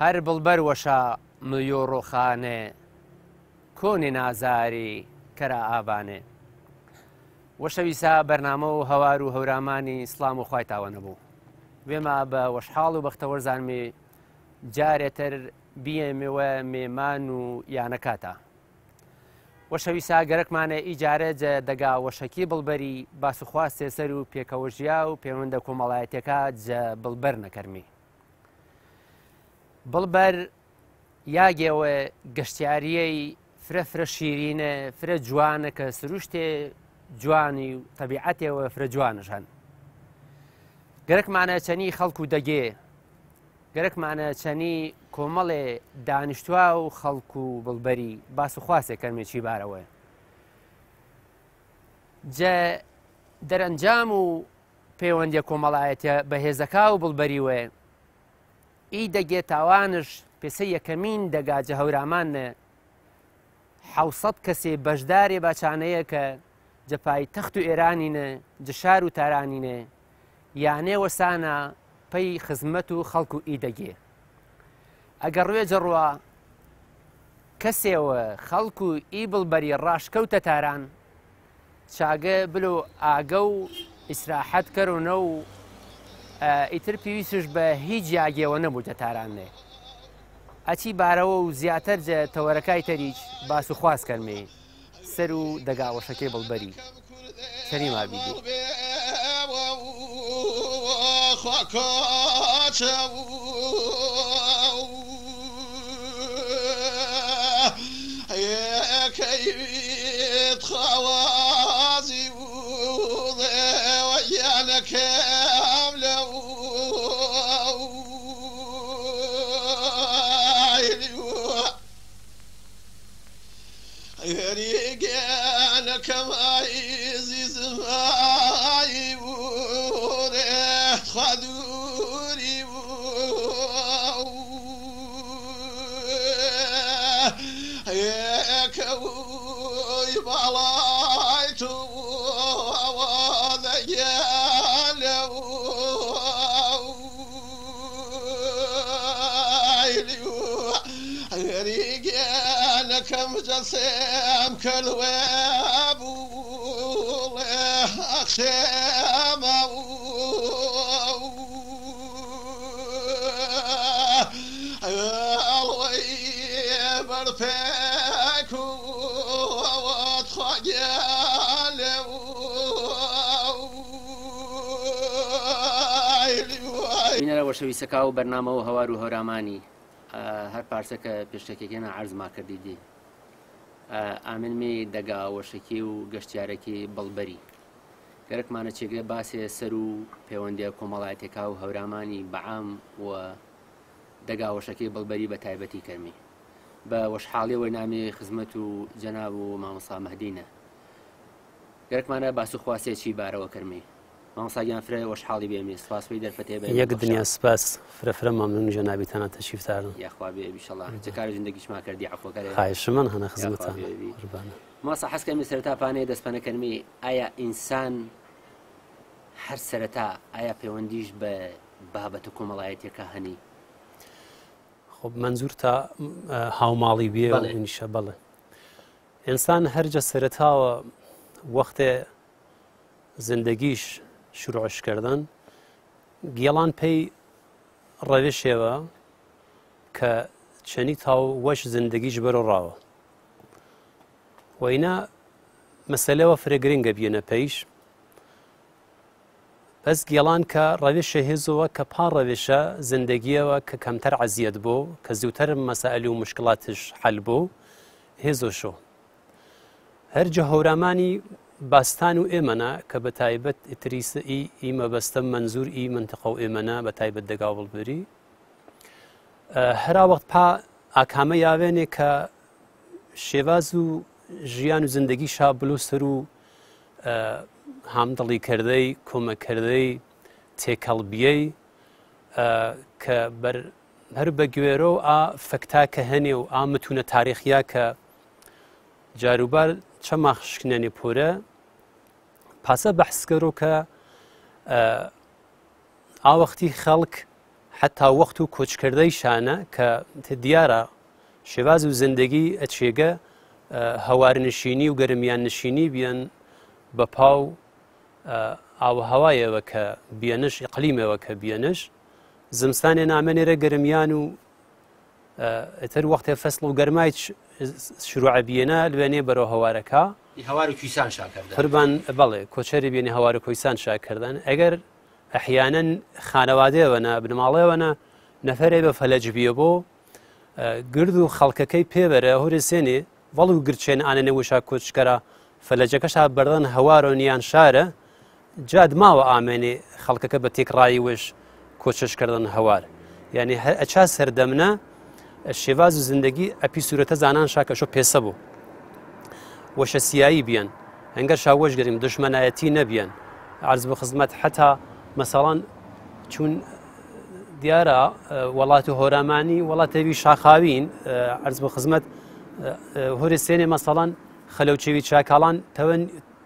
هەر بڵبەر وەشە ملیۆ ڕۆخانێ کۆنێ نازاری کەرا ئابانێ وەشەویسا بەرنامە و هەوار و هەورامانی سڵام و خوای تاوانە بوو وێمە بە وەشحاڵ و بەختەوەرزانمێ جارێتر بیێمێوە مێمان و یانەکاتە وەشەویسا گەرەکمانە ئیجارە دەگا وەشەکی بڵبەری باسوخواستێ سەر و پێکەوەژیا و پەیوەندە کۆمەڵایەتەکە جە بڵبەر نەکەرمی بڵبەر یاگێوە گەشتیاریەی فرە شیرینە فرە جوانە کە سروشتێ جوانی و تەبیعەتێوە فرە جوانش هەن گەرەکمانە چەنی خەڵک و دەگێ گەرەکمانە چەنی کۆمەڵێ دانیشتوا و خەڵک و بڵبەری باسوخواسێ کەرمێکی بارەوە جە دەرەنجام و پەیوەندیە کۆمەڵایەتە بەهێزەکا و بڵبەریوە ئی دەگێ تاوانش پێسە یەکەمین دەگاجە هەورامانە 700 کەسێ بەشدارێ باچانەیە کە جەپای تەخت و ئێرانینە جشار و تارانینێ یانێ وەسانە پەی خزمەت و خەڵک و ئی دەگێ ئەگەر ڕوێ جەڕوە کەسێوە خەڵک و ئی بڵبەری ڕاشکەوتە تاران چاگە بلو ئاگە و ئیسراحەت کەرونە و ئیتر پێویستش بە هیچ یاگێوە نەبوو دەتارانێ ئەچی بارەوە و زیاتر جە تەوەرەکای تەریچ باس و خواست کەرمێ سەر و دەگاوەشەکەی بڵبەری چەنی مابیدی كما يزيز معي وريح خدوري يا كوي بلايت وذيال ريقانا كم جسم كالواب أخشام برفاك واتخيال بینە لە وەشەویستەکە و بەرنامە و هەوار و هەورامانی هەر پارچەکە پێشتێکێکێنە عەرزما کردیدی ئامنمێ دەگا وەشەکی و گەشتیارەکی بڵبەری گەرەکمانە چێگرێ باسێ سەر و پەیوەندیە کۆمەڵایەتێکا و هەورامانی بەعام و دەگا وەشەکەی بڵبەری بە تایبەتی کەرمی بە وەشحاڵی وەرنامەی خزمەت و جەناب و مامۆستا مەهدینە گەرەکمانە باسوخواسێکی بارەوە کەرمی مامۆستاگیان فرە وەشحاڵی بێمی سپاسوی دەرفەتێ بێ یەک دنیا سپاس فرە مەمنون جەنابی تەنە تەشریفتارن یاخوا بێ ئینشەڵڵا جەکاری زیندگیشما کردی عەفوەکەرێ خایشمان هەنە خزمەتان ماسە حەزکەمی سەرەتا پانەیە دەستپەنەکەرمی ئایا ئینسان هەر سەرەتا ئایا پەیوەندیش بە بابەتە کۆمەڵایەتێکە هەنی خب منزور تا هاوماڵی بێ نیشە بەڵێ ئینسان هەرجە سەرەتاوە وەختێ زندگیش شروعشکردن گێڵان پێی ڕەوێشێوە کە چەنی تاو وەش زندگیش بەرە ڕاوە وەینا مەسەلەوە فرەگرنگە بێنە پێیش بەس گێڵان کە ڕەوێشە هێزەوە کە پان ڕەوێشە زندگیەوە کە کەمتەر عەزیەت بوو کە زووتر مەسائلی و مشکڵاتش حەل بوو هێزۆشۆ هەرجە هەورامانی باستان و ئێمەنا کە بە تایبەت ئیتریسی ئی مەبەستە منزور ئی منتقە و ئێمەنا بە تایبەت دەگاوڵبەری هەرا وەخت پا ئاکامە یاوێنێ کە شێواز و ژیان و زندگی شا بلوسەر و هامدڵیکردەی کۆمەکردەی تێکەڵبیەی کە هەر بە گوێرە و ئا فەکتا کە هەنێ و ئا متونە تاریخیا کە جاروبار چەما خشکنێنێ پۆرە پاسە بەحسکەرۆ کە ئاوەختی خەڵک حتا وەخت و کۆچکردەی شانە کە دیارە شێواز و زندگی ئەچێگە هەوارنشینی و گەرمیان نشینی بیان بە پاو ئاوهەوایەوە کە بیەنش ئیقلیمەوە کە بیەنش زمستانێ نامێنێرە گەرمیان و ئەتر وەختێ فەسڵ و گەرمای شروع بێنە لوێنێ بەرەو هەوارەکە هەوار و کویسان شاکردن قوربان بەڵێ کۆچەری بێنی هەوار و کۆیسان شاکردن ئەگەر ئەحیانەن خانەوادەیەوەنە بنماڵەوەنە نەفەرێ بە فەلەج بیە بۆ گرد و خەڵکەکەی پێبەرە هۆرە سێنێ وەڵ و گرچێن ئانەنێ وشا کۆچکەرە فەلەجەکەشا بەردەن هەوارۆنیان شارە جاد ماوە ئامێنێ خەڵکەکە بە تێکڕایی وش کۆچشکردن هەوار یعنی ئەچا سەردەمنە شێواز و زندگی ئەپی سوورەتە زانان شاکەشۆ پێسە بوو وەشە سیایی بیان هەنگەر شاوەش گەریم دژمنایەتی نەبیان عرض بە خزمەت حتا مەسەڵان چون دیارە وڵات و هۆرامانی وڵاتەوی شاخاوین عرض بە خزمەت هۆرە سێنێ مەسەڵان خەلەوچێوی چاکاڵان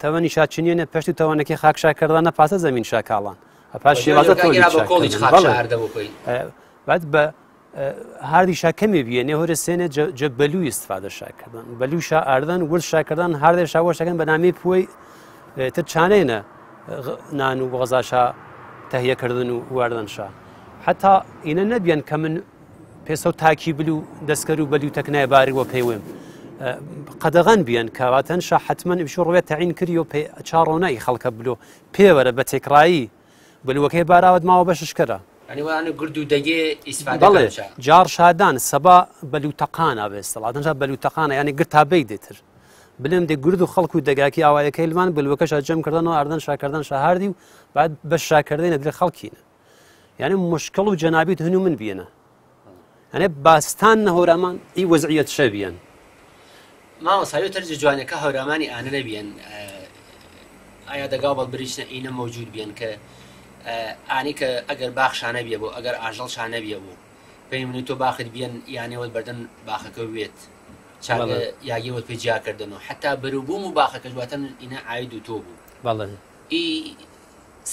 تەوەنی شاچنیێنە پشت و تەوانەکەی خاکشاکردانە پاسە زەمین شاکاڵان هەپاش شێوازە بعد بە هاردی شاکەمی بێنێ هۆرە سێنێ جە بەلووی استفادە شاکردن بەلوو شا ئاردن ورد شاکردن هاردێ شاوەشەکەن بە نامی پوی تر چانەینە نان و غەزاشا تەهیەکردن و واردن شا حتا ئینە نەبیان کە من پێسە و تاکی بلو دەستکەر و بەلوو تەکنای باری وە پێیوێم قەدەغەن بیان کەواتەن شا حتمما ئیشو ڕوێت تەعین کردی و چاڕۆنایی خەڵکە بلو پێوەرە بە تێکڕایی بلوەکەی باراوت ماوە بە ششکەرە گرد و دەگێ ئیسفادە جار شادان سەبا بەلوتەقانە بێستەڵاتەنجا بەلوتەقانە یعنی گر تا بەی دێتر بلێم دێ گرد و خەڵک و دەگاکی ئاوایەکەی لەمان بلوەکەش جەمکردنەوە ئاردن شاکردن شەهاردی و بعد بە شاکردەی نەدرێ خەڵکینە یعنی مشکڵ و جەنابیت هەنوو من بێنە ئەنێ باستان نەهۆرامان ئی وەزعیەت شەبیان مامۆستا تەرجە جوانەکە هەورامانی ئانە نەبیان ئایا دەگاو بەڵبریشنە ئینە مەوجود بیان کە ئانی کە ئەگەر باخشانە بێ بوو ئەگەر ئاژەڵ شانە بێ بوو پێی منی تۆ باخت بیان یانەوەت بەردەن باخەکە وێت یاگیوەت پێ جیاکردن و حتا بەروبووم و باخەکە دواتەن ئینە عاید و تۆ بوو بەڵێ ئی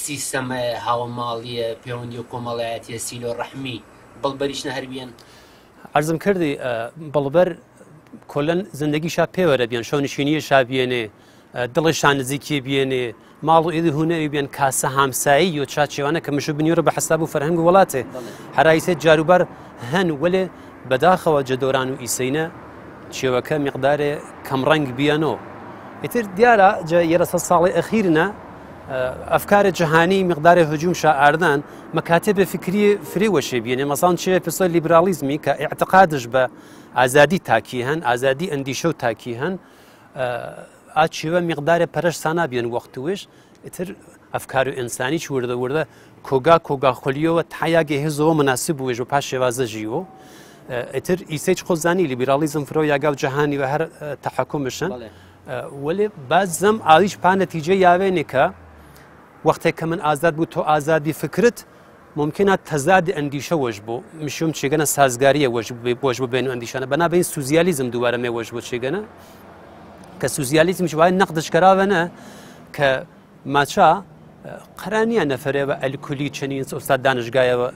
سیستەمە هاوماڵیە پەیوەندی و کۆمەڵایەتیە سیلۆ ڕەحمی بەڵبەریشنە هەربیان عەرزم کردی بەڵبەر کۆلەن زندگیشا پێوەرە بیان شەونشینیە شا بێنێ دڵیشان نزیکی بێنێ ماڵ و ئیدی هوەری بیان کاسە هامسایی و چاچێوانە کە مشو بنیۆرە بە حساب و فەرهەنگ و وڵاتێ هەرایسێت جاروبار هەن وەلێ بەداخەوە جەدۆران و ئیسەینە چێوەکە میقدارێ کەمڕەنگ بیانەوە ئیتر دیارە یێرە ساڵی ئەخیرنە ئەفکارە جەهانی مقدارێ هجوم شا ئاردان مەکاتێبە فکری فریوەشێ بێنێ مەسان چێ پسە لیبرالیزمی کە ئیعتقادش بە ئازادی تاکی هەن ئازادی ئەندیشە و تاکی هەن ئاچیوە میقدارێ پەرش سانا بێن وەختوش ئیتر ئەفکار و ئینسانی وردە وردە کۆگا خۆلیەوە تایاگە هێزەوە مناسب بوێژ و پاش شێوازە ژیوە ئیتر ئیسەی خۆزانی لیبرالیزم فرۆ یاگا و جەهانی و هەر تەحەکومشن وەلێ بازم ئاویش پا نەتیجە یاوێنێ کە وەختێک کە من ئازاد بوو تۆ ئازادی فکرت ممکنە تەزادی ئەندیشە وەش بۆ مشوم چێگەنە سازگاریە وەش ببێن و ئەندیشانە بەنابێن سوزیالیزم دووارە مێ وەش بۆ چێگەنە کە سوزیالیزمش وای نەقدشکراوەنە کە ماچا قەرانیە نەفرێوە ئەلکولی چەنین ئۆستاد دانشگایەوە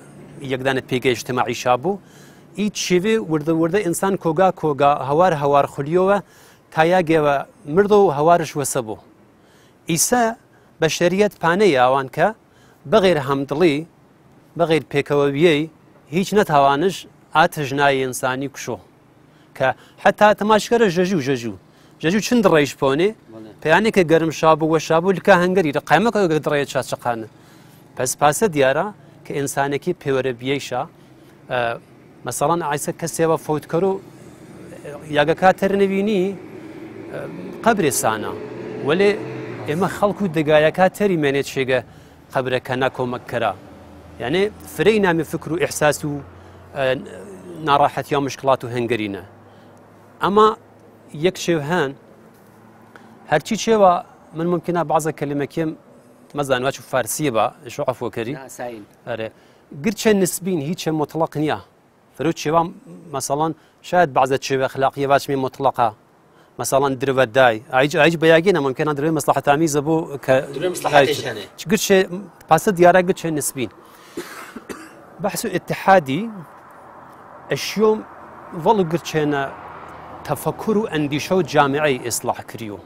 یەکدانە پێگەی اجتماعی شابوو هیچ شێوێ وردە ئینسان کۆگا هەوار خولیەوە تایاگێوە مردە و هەوارش وەسە بوو ئیسا بە شەریەت پانەی ئاوان کە بەغێر هەمدڵی بەغێر پێکەوەبیەی هیچ نەتاوانش ئاتژنای ئینسانی کوشۆ کە حتا تەماشکەرە ژەژوو چند ڕێژ پۆنێ پەیانێکە گەرم شابوو وە شابوو لکە هەنگەری قایمەکە دڕێت چاچقانە پس پاسە دیارە کە ئینسانێکی پێوەرە بیەیشە مەسەڵەن ئایسە کەسێوە فۆتکەر و یاگەکە تەرنەبینی قەبرێ سانە وەلێ ئێمە خەڵکو و دەگایەکە تەریمێنێت شێگە قەبرەکەنا کۆمەککەرا یعنی فرەی نامی فکر و ئیحساس و ناڕاحەتی و مشکلات و هەنگەرینە ئەمە یەک شێو هەن هەرچی چێوە من ممکنە بەعزە کەلیمەکێم مەزانوا چ فارسیە بە شو عەفوکەری ئەرێ گرچە نسبین هیچە مطلق نییە فرۆ چێوە مەسەڵەن شاید بەعزە چێوە خلاقیە باشمی مطلقە مثلا درب داي عايج بياجينا ممكن ندري مصلحة تاميزه بو قلت بس ديارة قلت نسبين بحث اتحادي اليوم ظل قلت تفكر انديشو جامعي اصلاح كريو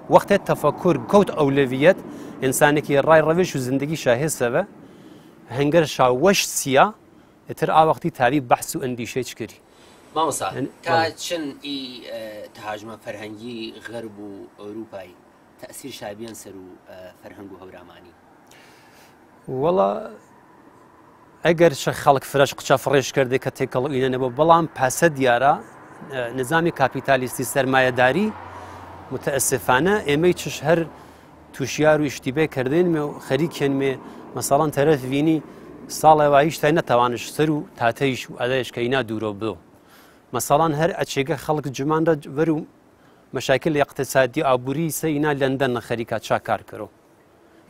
وقت التفكر كوت اولويات انسانك الراي روش وزندگي شاهد سبا هنگر شاوش سيا ترى وقتي تعريب بحث انديشه كري مامۆستا تا چەند تهاژمە فەرهەنگی غەرب و ئەوروپایی تەئسیر شابیان سەر و فەرهەنگ و هەورامانی وەڵا ئەگەر شە خەڵک فرەش قچە فڕێش کردێ کە تێکەڵئینە نەبوو بەڵام پاسە دیارە نظامی کاپیتالیستی سەرمایەداری متەئسفانە ئێمەی چش هەر تووشیار و ئیشتیبێ کردێنمێ و خەریکێنمێ مەسەڵەن تەرەف بینی ساڵێوە هیچ تای نەتەوانش سەر و تاتەیش و ئەدەیش کە ئینا دوورۆ بۆ مثلا هر أشياء خلق جمان رج ورو مشاكل اقتصادية عبوري سينا لندن خريكات شاكار كرو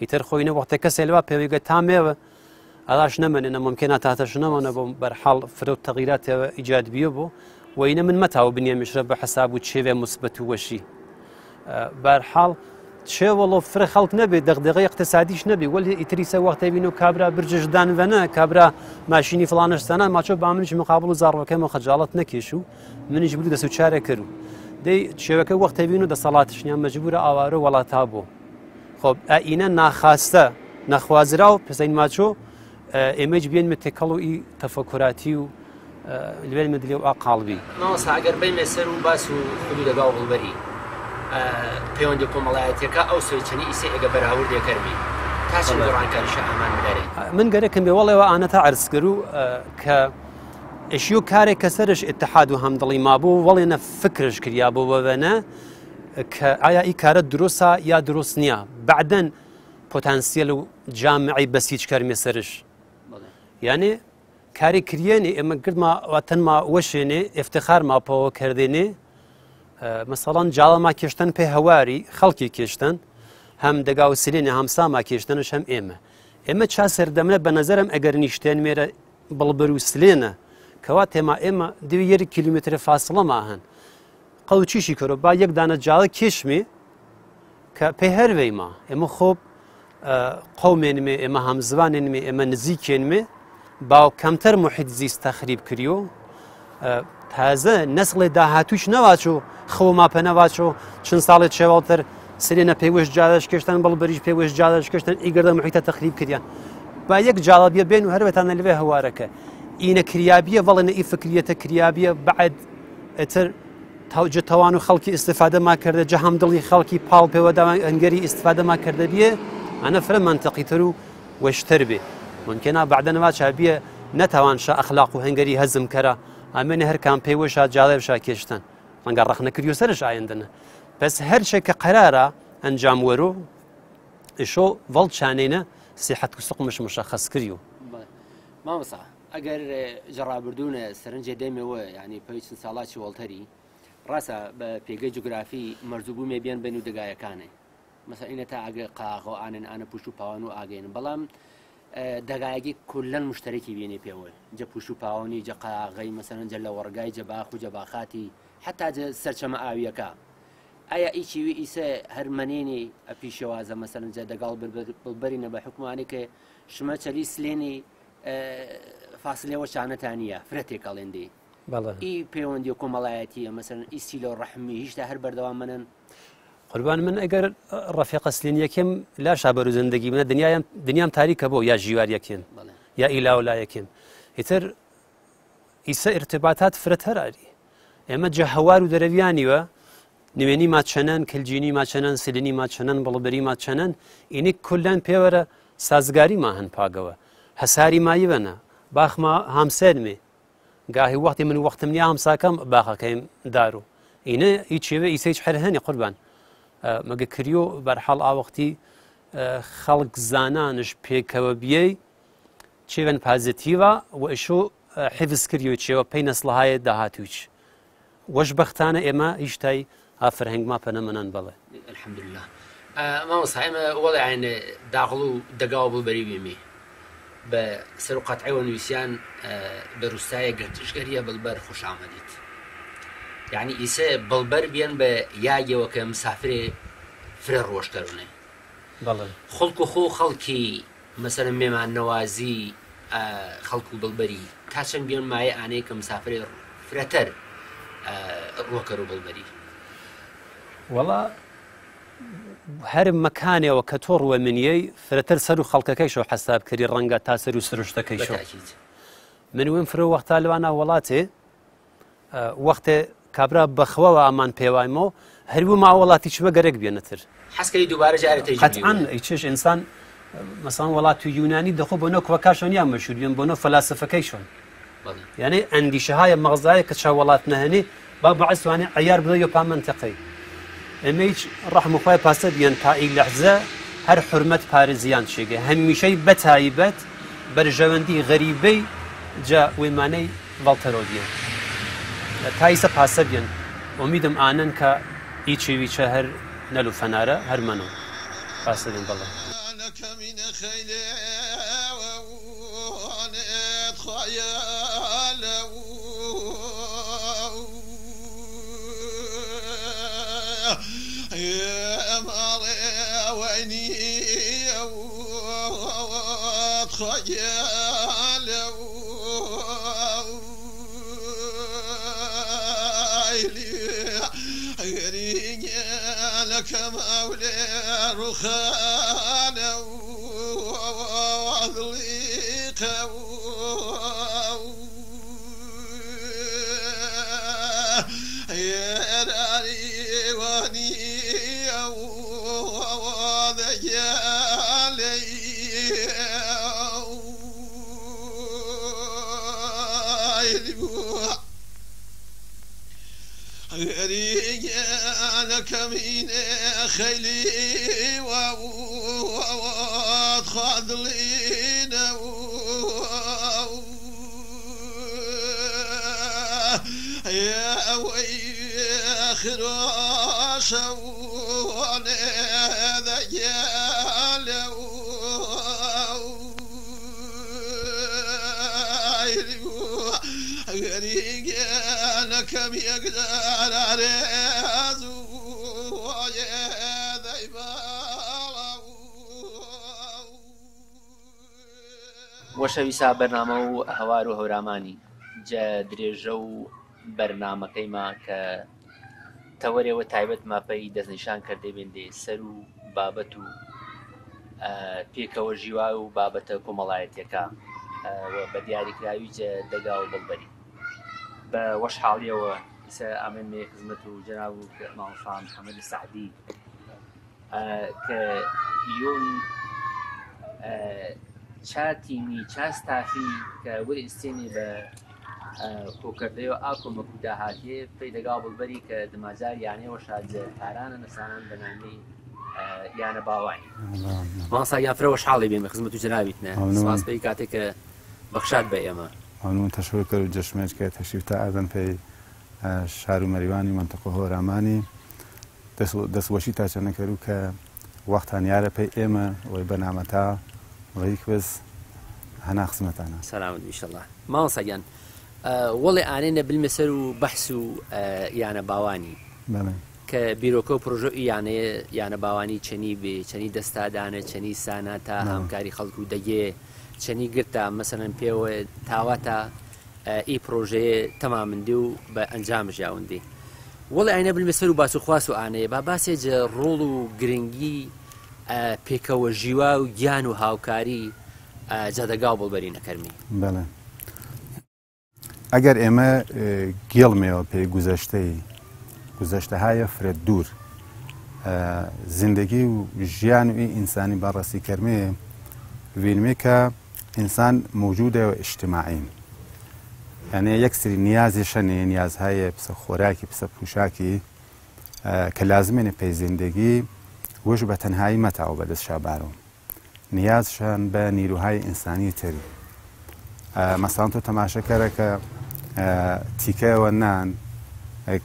يتر خوينا وقت كسلوا بيجي تامه علاش نمن إن ممكن تحتاج نمن برحال فرو تغييرات إيجاد بيوبو وإن من متى وبني مشرب بحساب وشيء مثبت وشي برحال شيء والله فرق خلق نبي دغدغة اقتصاديش نبي ولا يتريسا وقت بينو كابرا برجش دان فنا كابرا ماشيني فلانش سنة ما شو بعملش مقابل زار وكم خجالات نكيشو من يجبروا دسو شارع كرو دي شبكة وقت بينو ده صلاتش نيام مجبورة أوارو ولا تابو خب أينا ناخاسته نخوازراو بس إن ما شو إيمج بين متكلو إي تفكراتي و اللي بين مدلي وقالبي ما صاعقر بين مسر وباس وحدود جاو غلبري پەیوەندی کۆمەڵایەتیەکە ئەو سوێچەنی ئیسێ ئەگە بەراورد دێکەرمی تا چەند گۆڕانکاریش ئامان بدەرێ من گەرەکەم بێ وەڵێەوە ئانەتا عەرزکەر و کە ئەشیو کارێک کە سەرش ئیتحاد و هەمدڵی مابوو وەڵێنە فکرش کریا بۆ بەبەنە کە ئایا ئی کارە دروستە یا دروست نییە بعدەن پۆتانسیەل و جامعی بەسیج کەرمێ سەرش یانێ کاری کریێنێ ئێمە گردما واتەنما وەشێنێ ئفتخار ماپەوە کردێنێ مثلا جاڵما کێشتن پێ هەواری خەڵکی کێشتن هەم دەگا و سلێنێ هەمساما کێشتنش هەم ئێمە چا سەردەمنە بە نەزەرم ئەگەر نیشتێن مێرە بڵبەر و سلێنە کەوا تێما ئێمە دوێ 1 کیلومتر فاصلەما هەن قەوچیشی کەرۆ با یەک دانە جاڵە کێشمێ کە پێی هەروەیما ئێمە خۆب قەومێنمێ ئێمە هەمزوانێنمێ ئێمە نزیکێنمێ باو کەمتەر محیط زیست تەخریب کریۆ تازە نەسڵێ داهاتووش نەواچۆ خەوە ماپە نەواچۆ چەند ساڵێک چێواڵتر سلێنە پێوەش جادەش کەشتن بەڵبەریش پێوەش جادەش کەشتن ئیگەردە محیتە تەخریب کردیان با یەک جاڵە بیە بێن و هەروەتانە لەوێ هەوارەکە ئینە کریابیە وەڵێنە ئی فکریەتە کریابیە بعد ئەتر تەوان و خەڵکی ئیستفادە ماکردە جە هەمدڵی خەڵکی پاڵ پێوەدا هەنگەری ئیستفادە ماکردە بیە ئەنە فرە منتەقیتر و وەشتر بێ ممکنە بعدەنەوا چابیە نەتەوانشە ئەخلاق و هەنگەری هەزم کەرە ئەمێنە هەر کام پێوەشا جاڵێبشا کێشتن ڕەنگە ڕەخنەکردی و سەرش ئایندنە بەس هەر شێکە قەرارە ئەنجام وەرۆ ئیشۆ ڤەڵ چانێنە سیحەت و سوقمش مشەخەس کردی و مامۆستا ئەگەر جەڕابردوونە سەرنجێ دێمەوە یعنی پێی چەند ساڵاتی وەڵتەری ڕاستە بە پێگەی جوگرافی مەرجوبوو مێبیان بین و دەگایەکانێ مەسەئینە تا ئەگە قاغۆ ئانن ئانە پوش و پاوان و ئاگەین بەڵام دەگایەکی کولەن مشتەرەکی بینێ پێوە جە پوش و پاوانی جە قاغەی مەسەرەن جە لە وەڕگای جە باخ و جە باخاتی حتا جە سەرچەمە ئاویەکە ئایا ئیچیوی ئیسە هەرمەنێنی ئەپیشەوازە مەسەرەن جە دەگاڵ بڵبەرینە بە حکومانی کە شمە چەلی سلێنی فاصلەوە شانەتانیە فرەتێکەڵێندی ئی پەیوەندی و کۆمەڵایەتیە مەسەرەن ئیسیلە و ڕەحمی هیچتا هەر بەردەوام منن قوربان من ئەگەر ڕەفیقە سلێنیەکەم لاشا بەرو زندگی منە دنیام تاریکە بۆ یا ژیواریەکەن یا ئیلاولایەکەن ئیتر ئیسە ارتباطات فرەت هەراری ئێمە جە هەوار و دەرەویانیوە نوێنی ماچەنەن کلجینی ماچەنەن سلێنی ماچەنەن بڵبەری ماچەنەن ئینی کولەن پێوەرە سازگاری ما هەن پاگەوە هەساری مایی بەنە باخما هامسێنمێ گاهی وەختی من وەختم نییە هەمساکەم باخەکەیم دارو ئینە هیچ شێوە ئیسەیچ هەر هەنی قوربان مەگە کریۆ بەرحاڵ ئاوەختی خەڵک زانانش پێکەوە بیەی چێوەن پازیتیڤە و ئەشۆ حیفز کریۆ چێوە پێی نەسڵەهایە داهاتوویچ وەش بەختانە ئێمە هیچتای ئافرهەنگما پەنەمەنان بڵێ الحەمدولله مامۆستا ئێمە وەڵێ عینێ داغڵ و دەگاو بڵبەری بێمی بە سەر و قەتعیەوە نووسیان بە روستایە گەرتشگەریە بڵبەر خوش ئامەدیت یعنی ئیسە بڵبەر بیان بە یاگەوە کە مسافرێ فرە ڕۆژکەرونێ خەڵک و خۆ خەڵکی مەسەرەن مێمان نەوازی خەڵک و بڵبەری تا چەند بیان مایە ئانەیە کە مسافرێ فرەتەر ڕۆکەر و بڵبەری وەڵا هەر مەکانێەوە کە تۆ ڕوە منیەی فرەتەر سەر و خەڵکەکەیشەوە حەسابکەری ڕەنگە تا سەر و سروشتەکەیشەوە من وێن فرە وەختا لەوانە وڵاتێ وەختێ کابرا بەخەوەوە ئامان پێوایمەوە هەروە ما وڵاتی چمە گەرەک بێنەتر حەسکەری دووبارە جارە قەتعاً ئەیچێش ئینسان مەسەڵەن وڵات و یونانی دەخۆ بۆ نۆ کۆکاشۆن یان مەشهور بێن بۆ نۆ فەلاسفەکەیشۆن یعنی ئەندیشەهایە مەغزایە کە چاو وڵات نەهێنێ با بەعەس وانێ عەیار بدە یۆپا منتەقەی ئێمە هیچ ڕەحم و خوای پاسە بیان تا ئەی لەحزە هەر حورمەت پارێزیان چێگە هەمیشەی بەتایبەت بەرژەوەندی غەریبەی جا وێمانەی ڤەڵتەرۆدیە تایسە پاسە بیان ئومیدم ئانن کە هیچیویچە هەر نەل و فەنارە هەرمەنەوە پاسە بێن بەڵێ كمولى رخانة وأضليقة يا راري واني وذيالي رجال كمين خيلي وخذلين يا خراش ذيال رجال كم يقدر على وەشەویسا بەرنامە و هەوار و هەورامانی جا درێژە و بەرنامەکەیما کە تەوەرێەوە تایبەت ماپەی دەستنیشان کردەی بێندێ سەر و بابەت و پێکەوە ژیوا و بابەتە کۆمەڵایەتیەکە بە دیاریکراوی جە دەگا و بڵبەری بە وەش حاڵیەوە ئیسە ئامن مێ خزمەت و جەناب و ماڵفا محەممەد سەعدی کە یۆن چاتینی چاستافی کە وەری ئستێنێ بە کۆکردەوە ئاکۆمەکو داهاتێ پێی دەگا بڵبەری کە دماجار یانەوە شادجە تارانە نەسانان بەنامەی یانە باوانی ماسا یافرەوە شحاڵی بێن بە خزمەت و جەنابیتنە سپاس پێی کاتێک کە بەخشاد بە ئێمە هەموو تەشەکر و جەشمێک کە تەشریف تا ئازن پێی شار و مەریوانی منتەقە هۆرامانی دەستوەشی تا چەندەکەرو کە وەختان یارە پێی ئێمە وەی بەنامەتا وەیک بەس هەنا خزمەتانە سەلامت ئینشەڵڵا ماڵسەگیان وەڵێ ئانێنە بلمە سەر و بەحس و یانە باوانی کە بیرۆکە و پرۆژە یانە باوانی چەنی بێ چەنی دەستادانە چەنی ساناتە هەمکاری خەڵکو و دەگێ چەنی گرتە مەسەرەن پێوە تاواتە ئی پرۆژەیە تەمامندی و بە ئەنجامش یاوندی وەڵێ ئاینە بلمە سەر و باس و خواست و ئانەیە با باسێجە ڕۆڵ و گرنگی پێکەوە ژیوا و گیان و هاوکاری جادەگا و بڵبەری نەکەرمی بەڵێ ئەگەر ئێمە گێڵمێەوە پێی گوزەشتەهایە فرێت دوور زیندگی و ژیان و ئینسانی بەڕاستی کەرمێ وینمێ کە ئینسان موجودە و اجتماعین یعنی یەک سری نیازی شەنێ نیازهایە پسە خۆراکی پسە پوشاکی کە لازمێنێ پێی زیندگی وش بە تەنهایی مەتاو بەدەست شابارۆ نیازشان بە نیروهای ئینسانی تری مەساڵەن تۆ تەماشەکەرە کە تیکەوە نان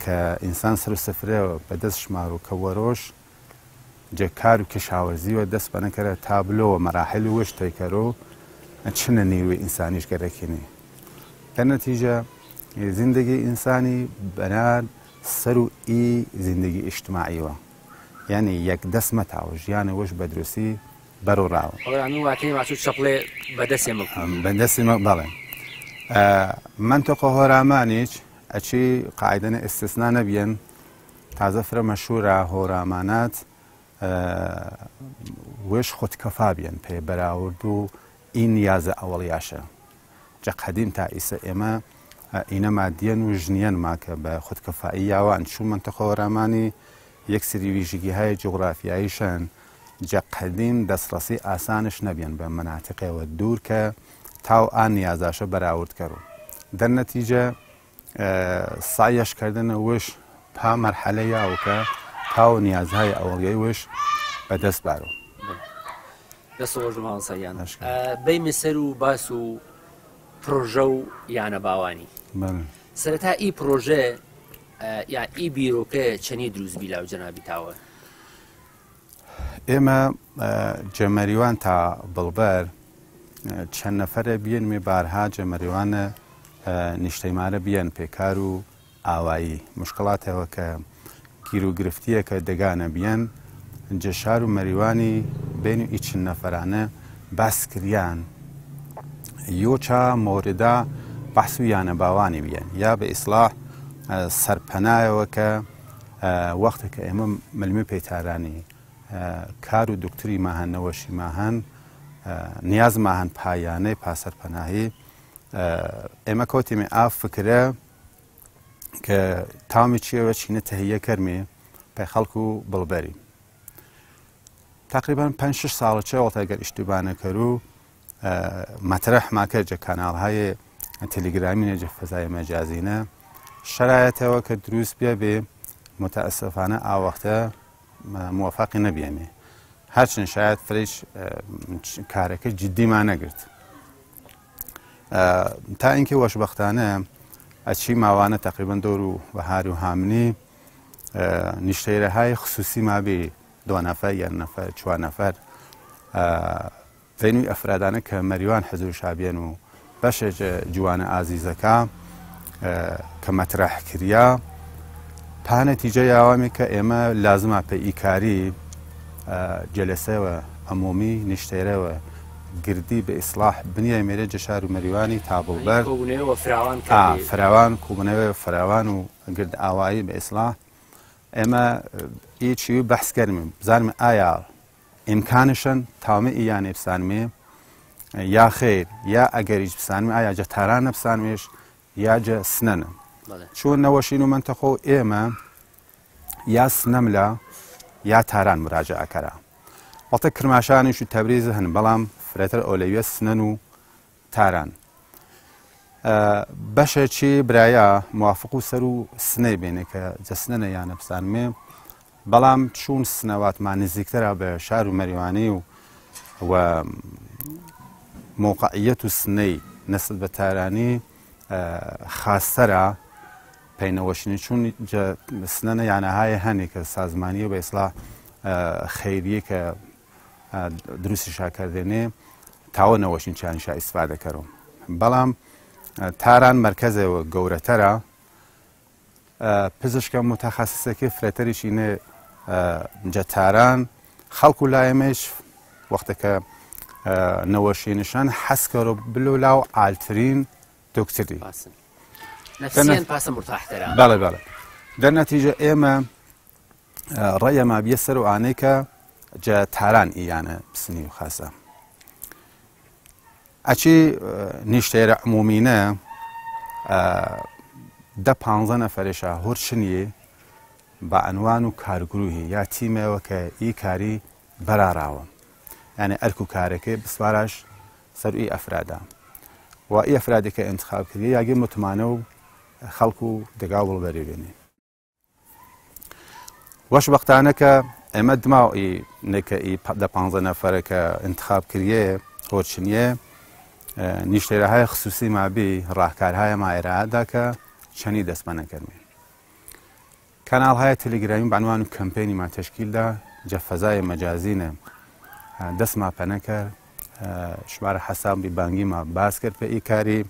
کە ئینسان سەر و سەفرەوە بەدەست شمار و کە وەرۆش جە کار و کشاوەرزیوە دەست بە نەکەرە تابلۆوە مەراحل و وش تێکەرۆ چنە نیروی ئینسانیش گەرەکینی کە نەتیجە زیندگی ئینسانی بەنار سەر و ئی زیندگی ئیجتماعیوە یعنی یەک دەست مەتاوە ژیانە وەش بە دروستی بەرەوڕاوە بەدەستی بەڵێ منتەقە هۆرامانیش ئەچی قاعدەنە ئێستسنا نەبیەن تازە فرە مەشهورە هۆرامانات وش خودکەفا بێن پێ بەراورد و این نیازە ئەوەڵیاشە جە قەدیم تا ئیسە ئێمە ئینە مادیەن و ژنیەن ماکە بە خودکەفایی یاوان چوو منتەقە هۆرامانی یەک سری ویژگیهای جغرافیاییشان جە قەدیم دەستڕەسی ئاسانش نەبێن بە مەناتقێەوە دوور کە تاو ئان نیازاشە بەراورد کەڕوو دەرنەتیجە سایەشکردنە وش پا مەرحەلە یاوکە تاو نیازهای ئەوەڵگەی وش بەدەست بارۆ دەسەوەژمان سەیان بەیمە سەر و باس و پرۆژە و یانە باوانی سەرەتا ئی پرۆژە یا ئی بیرۆکە چەنی دروستبی لاو جەنابی تاوە ئێمە جەمەریوان تا بڵبەر چەند نەفەرە بیێنمێ بارها جەمەریوانە نیشتەیمانە بیان پێکار و ئاوایی مشکڵاتەوە کە گیر و گرفتیە کە دەگانە بیان جەشار و مەریوانی بین و ئیچن نەفەرانە باسکریان یۆچا مۆردا بەحس و یانە باوانی بیان یا بە ئیسلاح سەرپەنایەوە کە وەختە کە ئێمە ملمی پێیتارانی کار و دکتری ماهەنەوەشی ماهەن نیاز ماهەن پایانەی پاسەرپەناهی ئێمە کۆتیمێ ئاف فکرە کە تامی چیەوە چینە تەهیە کەرمێ پێ خەڵک و بڵبەری تقریبا 5-6 ساڵە وڵتا ئەگەر ئیشتیبانە کەرو مەترەح ماکە جە کاناڵهای تەلیگرامی نەجە فەزای مەجازینە شرایەتەوە کە دروست بێ متەئەسفانە ئاوەختە موفقی نەبیێنێ هەرچەند شاید فریش کارەکە جدیمان نەگرت تا اینکە وەشبەختانە ئەچی ماوانە تقریبا دەور و بەهار و هامنی نیشتەیرەهای خصوصی مابێ 2 نەفەر 1 نەفەر 4 نەفەر بینووی ئەفرادانە کە مەریوان حەزر شابێن و بەشێک جوانە ئازیزەکە کە مەترەح کردیا پانەتیجە یاوامی کە ئێمە لازمە پێ ئیکاری جەلسەوە ئەمومی نیشتێرەوە گردی بە ئیسلاح بنیای مێرە جەشار و مەریوانی تابڵبەر فراوان کوبنەوە فراوان و گرد ئاوایی بە ئیسلاح ئێمە هیچی بەحس کەرمێ بزانم ئایا ئیمکانشن تاومە ئیانێ بسانمێ یا خێر یا ئەگەریش بسانمێ ئایا جە تارانە بسانمێش یا جە سنەنە چون نەوەشین و منتەخۆ ئێمە یا سنەملە یا تاران مراجعەکەرە وەڵتە کرماشانیش و تەبریز هەن بەڵام فرێتر ئۆلەویە سنەن و تاران بەشێکی برایە موافق و سەر و سنەی بێنێ کە جە سنەنە یانە بسانمێ بەڵام چون سنەواتمان نزیکترە بە شار و مەریوانی و موقعیەت و سنەی نەسل بە تارانی خاستەرە پێینەوەشینی چون سنەنە یانەهای هەنێک کە سازمانیە بە ئیسلاح خەیریە کە دروستی شاکردێنێ تاوە نەوەشین چیانیشا ئیسفادە کەرەوە بەڵام تاران مرکزەوە گەورەتەرە پزیشکە متەخەسسێکی فرێتەریشینێ جە تاران خەڵک و لایەمەش وەختەکە نەوەشینشان حەسکەرە بلو لاو ئالترین دکتری بەڵێ بەڵێ دەرنەتیجە ئێمە ڕێیەما بیە سەر و ئانەیکە جە تاران ئیانە بسنی و خاسە ئەچی نیشتێرە عمومینە 10-15 نەفەرێشە هۆرچنیە بە ئەنوان و کارگروهی یا تیمەوە کە ئی کاری بەراڕاوە یعنی ئەرک و کارەکەی بسپاراش سەر ئی ئەفرادا و ئی ئەفرادێکە ئینتخاب کردی یاگەی متمانە و خەڵک و دەگا بڵبەری بێنێ وەش وەختانەکە ئێمە دماوی نەکە دە 15 نەفەرەکە انتخاب کردیە هۆچنیە نیشتێرەهای خصوصی مابی ڕاهکارهای مایرەدا کە چەنی دەستمەنەکەرمێ کەناڵهای تەلەگرامی بەعنوان و کەمپێنیمان تشکیلدا جەفەزای مەجازینە دەستما پەنە کرد ژمارە حەسابی بانگیمان باس کرد پێ ئیکاری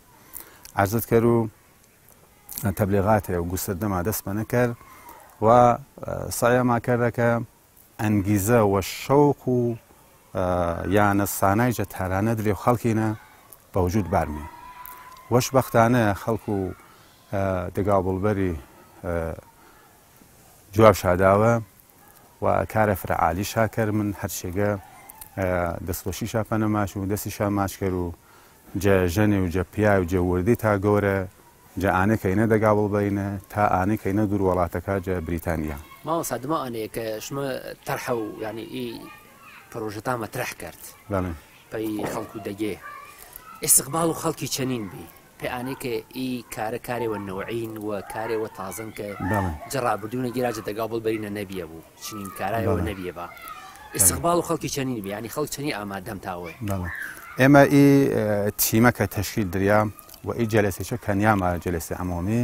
عەرزت کرد و تەبلیغاتێ و گوسەردەما دەستمەنە کرد و سعیمان کردەکە ئەنگیزە و شەوق و یانە سانای جەتارانە دلێ و خەڵکینە بەوجود بارمێ وەش بەختانە خەڵک و دەگا بڵبەری جواب شاداوە و کارە فرەعالی شاکر من هەرچێگە دەستۆشی شاپەنە ماش و دەستی شا ماش کرد و ژەنێ و جەپیا و جەوردی تا گەورە جە ئانە کەینە دەگا بڵبەینە تا ئانە کەینە دوور وڵاتەکە جە بریتانیا ماوەسا دما ئەنەیە کە شمە تەرحە و ینی ئی پرۆژەتا مەترەح کرد پەی خەڵکو دەگێ ئێستقبال و خەڵکی چەنین بی پێیانێکە ئی کارە کارێوە نەوعین و کارێوە تازن کە جەڕابردوونە گیراجە دەگا بڵبەرینە نەبیە بوو چنین کارایەوە نەبیە بە ئێستقبال و خەڵکی چەنین بی ینی خەڵک چەنی ئامادەم تاوێ ئێمە ئی تیمەکە تەشکیل دریا و ئی جەلسێکە کەنیامە جەلسێ ئەمۆمی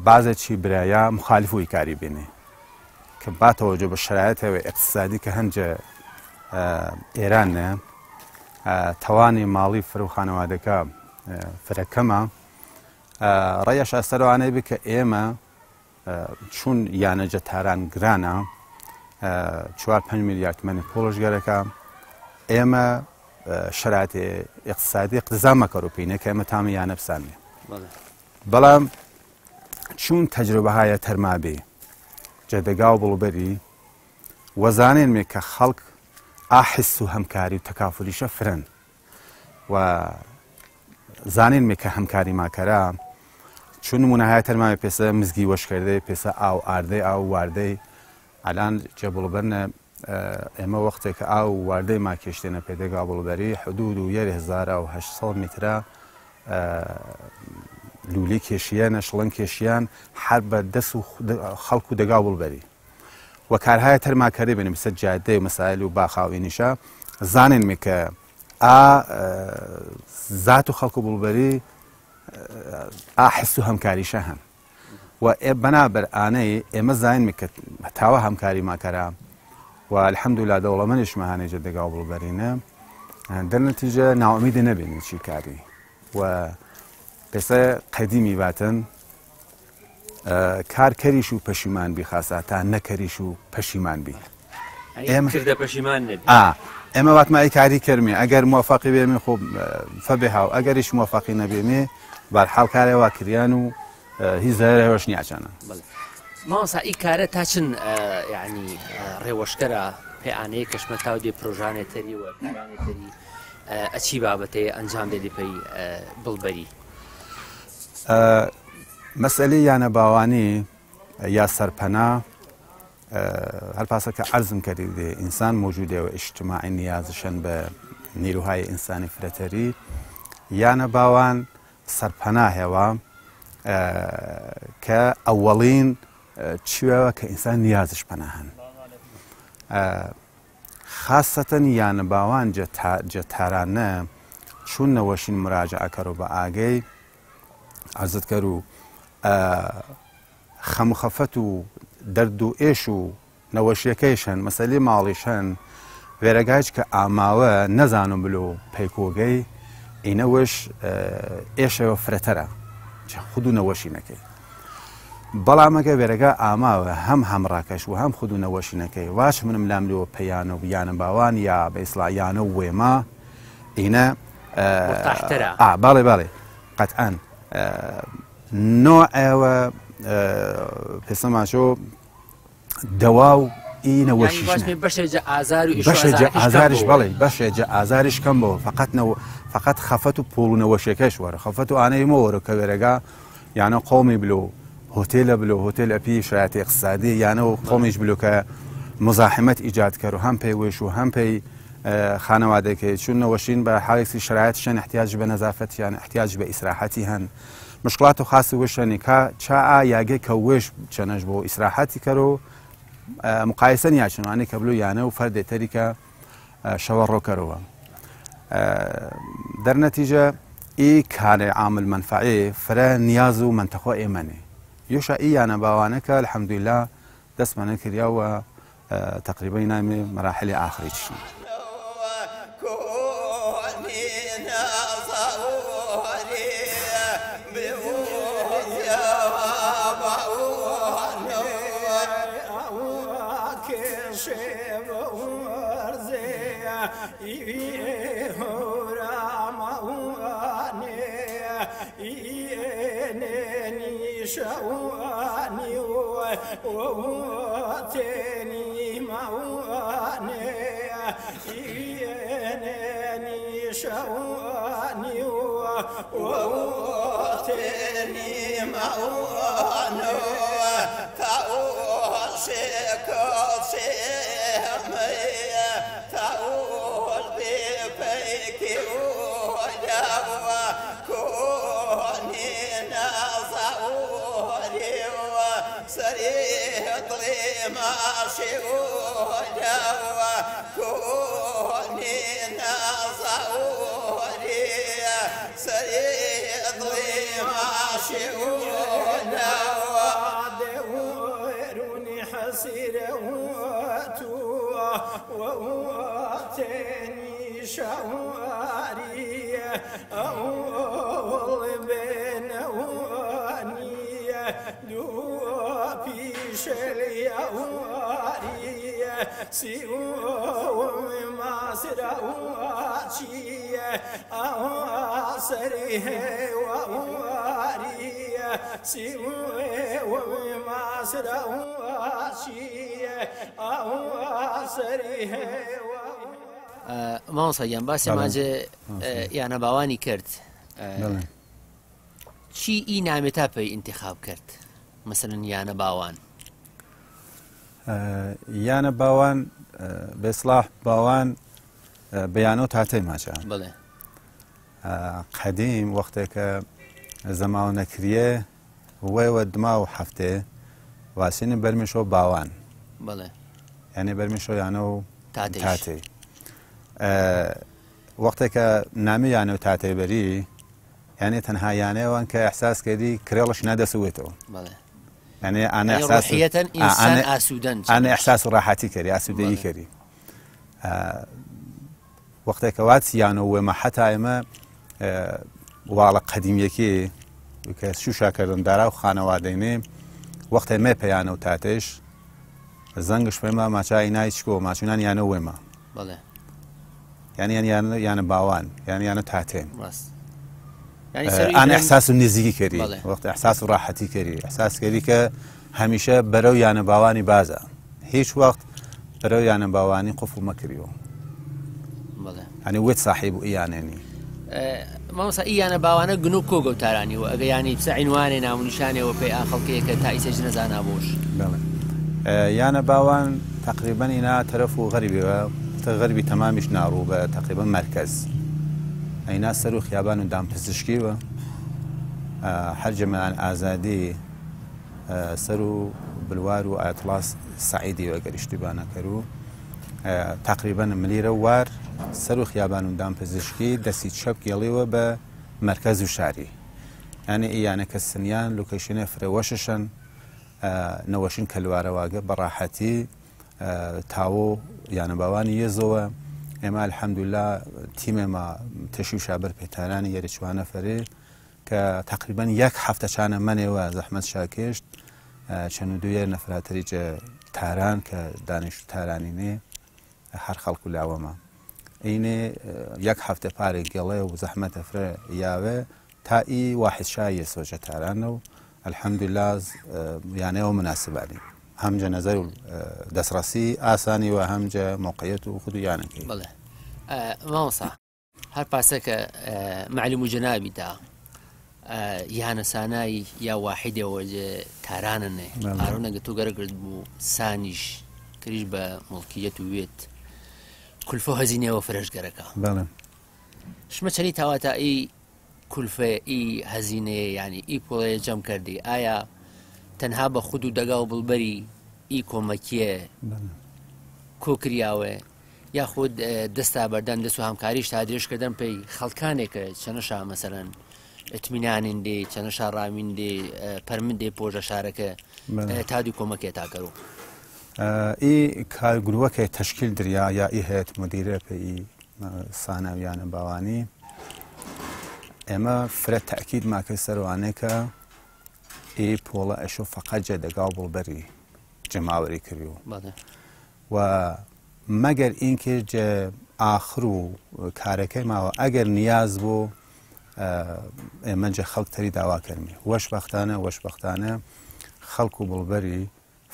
بازێکی برایە مخالف وی کاری بینێ کە باتەوەجە بە شرایەتەوە اقتصادی کە هەنجە ئێرانە تەوانی ماڵی فرە و خانەوادەکە فرەکەمە ڕێیەش ئەسەرەوانەی بکە ئێمە چون یانە جەتاران گرانە 4-5 میلیارد تمەنی پۆڵژگەرەکە ئێمە شرایەتی اقتصادی اقتزام مەکەڕوپینە کە ئێمە تامە یانە بسانێ بەڵام چون تەجروبەهای تەرمابێ جەدەگا و بڵبەری وەزانێنمێ کە خەڵک ئاحس و هەمکاری و تەکافلیشە فرن و زانێنمێ کە هەمکاری ماکەرا چون نمونەهای تەرمابێ پێسە مزگی وەشکردەی پێسە ئاو ئاردەی ئاو واردەی ئەلان جە بڵبەرنە ئێمە وەختێکە ئاو واردەی ماکێشتێنە پێدەگا بڵبەری حدود و 1800 میترە لولی کێشیان نەشڵەن کێشیان هەر بە دەست و خەڵک و دەگا بڵبەری و کارهای تەرماکەری بێنێ مثل جادەی و مەسایل و باخاوێنیشە زانێنمێ کە زات و خەڵک و بڵبەری ئاحس و هەمکاریشە هەن و بەنابەر ئانەی ئێمە زانێنمێ کە تاوە هەمکاری ماکەرا و الحەمدوللا دەوڵەمەندیشمە هەنێجە دەگا و بڵبەرینە دەرنەتیجە ناوەمیدی نەبێنی چی کاری و پێسە قەدیمی باتن کارکەریش و پەشیمان بی خاسە تا نەکەریش و پەشیمان بی ئێمە واتمای کاری کەرمێ ئەگەر موفقی بێمێ خۆ فەبێ هاو ئەگەریش موفقی نەبێمێ بەرحاڵ کارێوا کریان و هیچ زەرەوەش نیاچانە ماوەسا ئی کارە تا چن یعنی ڕێوەشکەرە پێیانەیە کەشمە تاو دێ پرۆژانێتەری و کارانێتەری ئەچی بابەتەیە ئەنجام دێ پێی بڵبەری مەسئلەی یانە باوانی یا سەرپەنا هەر پاسەکە عەرزم کردێ ئینسان موجودێ و ئیجتیماعی نیازشن بە نیروهای ئینسانی فرەتەری یانە باوان سەرپەنا هێوا کە ئەوەڵین چوێوە کە ئینسان نیازش پەنا هەن خاصەتەن یانە باوان جەتارانە چون نەوەشین مراجعەکەرەوە بە ئاگەی عەرزت کرد و خەم و خەفەت و دەرد و ئێش و نەوەشیەکەیشن مەسەلەی ماڵیشن وێرەگایچ کە ئاماوە نەزانم بلو پەیکۆگەی ئینەوەش ئێشەوە فرەتەرە خود و نەوەشینەکەی بەڵامەکە وێرەگا ئاماوە هەم هەمڕاکەش و هەم خود و نەوەشینەکەی واش منم لام لێوە پەیانە و بیانە باوان یا بە ئیسڵایانە و وێما ئینە باڵێ باڵێ قەتئەن نوعەوە پێسەماشۆ دەوا و ئینەوەشی بەشێجە ئازاریش بڵێ بەشێجە ئازاریش کەم بەوە فقط خەفەت و پۆڵونەوەشیەکەش وەرە خەفەت و ئانەی مەوەرە کە وێرەگا یانە قۆمی بلو هۆتێلە بلو هۆتێل ئەپی شایەتی اقتصادی یانەوە قۆمیش بلو کە مزاحمەت ئیجاد کرد و هەم پێی وێش و هەم پێی خانەوادەکەی چون نەوەشین بە حاڵێکی شرایەتشان احتیاج بە نەزافەتیان احتیاج بە ئیسراحەتی هەن مشکلات و خاصی وشەنی کا چا یاگەی کە وێش چەنەش بۆ ئیسراحەتی کەرۆ مقایسە نیە چونوانی کە بلو یانە و فەردێک تەریکە شەوە ڕۆکەرەوە دەرنەتیجە ئی کارێ عامل منفعێ فرە نیاز و منتەخۆ ئێمەنێ یۆشە ئی یانە باوانەکە الحەمدولیلا دەستمانە کردیاوە تقریبا نامێ مەراحلی ئاخری چشن مامۆساییان باسی ماجێ یانە باوانی کرد چی ئی نامێتا پێی انتخاب کرد مثلن یانە باوان یانە باوان بێسڵاح باوان بەیانە و تاتەی ماچە بڵێ قەدیم وەختێکە زەماوە نەکریێ وەیوە دما و هەفتێ واسینی بەرمیشۆ باوان بڵێ یعنی بەرمیشۆ یانە و تاتەی وەختێکە نامی یانە و تاتەی بەری یعنی تەنها یانەیەوان کە ئەحساس کردی کرێڵش نەدەسوێتەوە يعني أنا إحساس إنسان أسودان أنا إحساس راحتي كري أسودي كري وقت كوات يعني وما حتى إما وعلى قديم يكي وكشو شاكرن دارا وخانة واديني وقت ما بيانو تاتش زنگش بما ما شاي نايشكو ما شونان يعني وما بله يعني باوان يعني أنا تاتين يعني أنا إحساس النزيكي كري وقت إحساس راحتي كري إحساس كري كهميشة برو يعني باواني بازا هيش وقت برو يعني باواني قفو مكريو يعني ويت صاحب إيانني ما مثلا إيانا باوانا جنوب كوجو تراني ويعني بس عنواننا ونشانه وفي آخر كي كتايس جنازة نابوش يانا باوان تقريبا إنا ترفو غربي تمامش ناروبة تقريبا مركز أي ناس سرو خيابان ودام پزشکی حرج من آزادی سرو بالوار و اطلاس سعیدی و اگر اشتباه نکرو تقریبا ملی روار سرو خيابان ودام پزشکی دستی چپ گلی و به مرکز و شهری يعني كالسنيان لوكيشن فروششن نوشن كالوارا واقع براحتي تاو يعني باواني يزوا اما الحمد لله تیم ما تشیو شابر پیترانی یه رچوانه فری که تقریبا یک هفته چند منی و زحمت شاکشت چنو دوی نفرات ریج تهران که دانش تهرانینه هر خلق العوامه اینه یک هفته پاره گله و زحمت فر یاوه تا ای واحد شای سوچه تهران و الحمد لله يعني ومناسباني هم جا نظر دسترسی آسانی و هم جا موقعیت و خودو یعنی که بله مامۆسا هەر پاسەکە معلوم و جەنابی دا یانە سانایی یا واحدەوە تاراننێ ئارۆنەگە تۆ گەرەگرت بوو سانیش کریش بە مڵکیەت و وێت کولفە هەزینەوە فرەشگەرەکە بەڵێ شمە چەنی تاواتە ئی کولفە ئی هەزینەیە یعنی ئی پۆڵەیە جەم کردی ئایا تەنها بە خود و دەگا و بڵبەری ئی کۆمەکیە کۆکریاوە یاخود دەستا بەردان دەست و هەمکاریش تا درێژکردن پێی خەڵکانێکە چەنەشا مەسەرەن ئەتمینانین دێ چەنەشا ڕامین دێ پەرمن دێ پۆژە شارەکە تادی کۆمەکێ تاکەڕوو ئی کارگرووەکە تشکیل دریا یا ئی هەیەت مدیرە پێی ساناویانە باوانی ئێمە فرە تەکید ماکە سەروانێکە ئی پۆڵە ئەشۆ فەقەت جێ دەگاو بڵبەری جەماوەری کردیوە و مەگەر ئینکە جێ ئاخر و کارەکەی ماوە ئەگەر نیاز بۆ ئێمە جە خەڵک تەری داواکەرمی وەشبەختانە خەڵک و بڵبەری